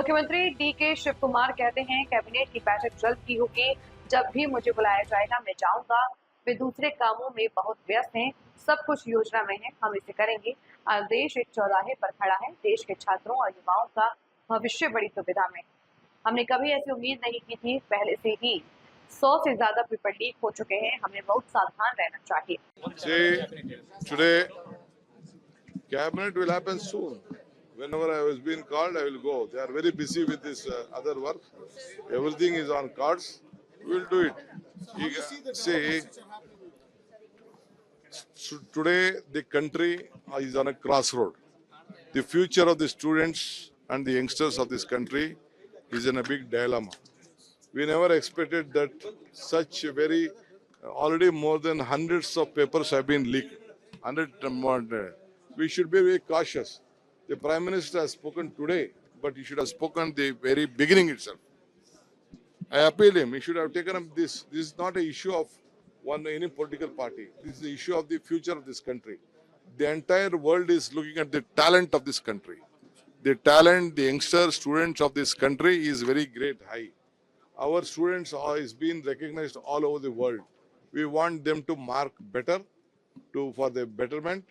मुख्यमंत्री डीके शिव कुमार कहते हैं कैबिनेट की बैठक जल्द की होगी। जब भी मुझे बुलाया जाएगा मैं जाऊंगा। वे दूसरे कामों में बहुत व्यस्त हैं। सब कुछ योजना में है, हम इसे करेंगे। आज देश एक चौराहे पर खड़ा है। देश के छात्रों और युवाओं का भविष्य बड़ी दुविधा में। हमने कभी ऐसी उम्मीद नहीं की थी। पहले से ही 100 से ज्यादा पेपर लीक हो चुके हैं। हमें बहुत सावधान रहना चाहिए। See, today cabinet will happen soon. Whenever I was being called, I will go. They are very busy with this other work. Everything is on cards. We will do it. See, today the country is on a crossroad. The future of the students and the youngsters of this country is in a big dilemma. We never expected that such a very already more than hundreds of papers have been leaked. We should be very cautious. The Prime Minister has spoken today, but he should have spoken the very beginning itself. I appeal him. He should have taken up this. This is not an issue of any political party. This is the issue of the future of this country. The entire world is looking at the talent of this country. The talent, the youngster students of this country is very great, high. Our students is being recognized all over the world. We want them to mark better for their betterment.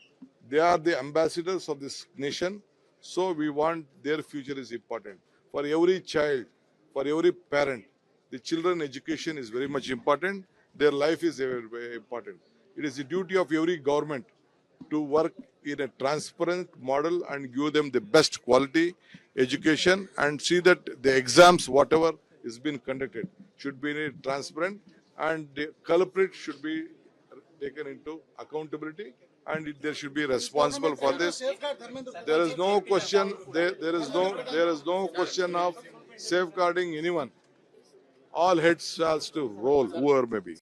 They are the ambassadors of this nation, so we want their future is important. For every child, for every parent, the children education is very much important. Their life is very important. It is the duty of every government to work in a transparent model and give them the best quality education and see that the exams, whatever is being conducted, should be transparent and the culprit should be taken into accountability and there should be responsible for this. There is no question. There is no question of safeguarding anyone. All heads has to roll, whoever may be.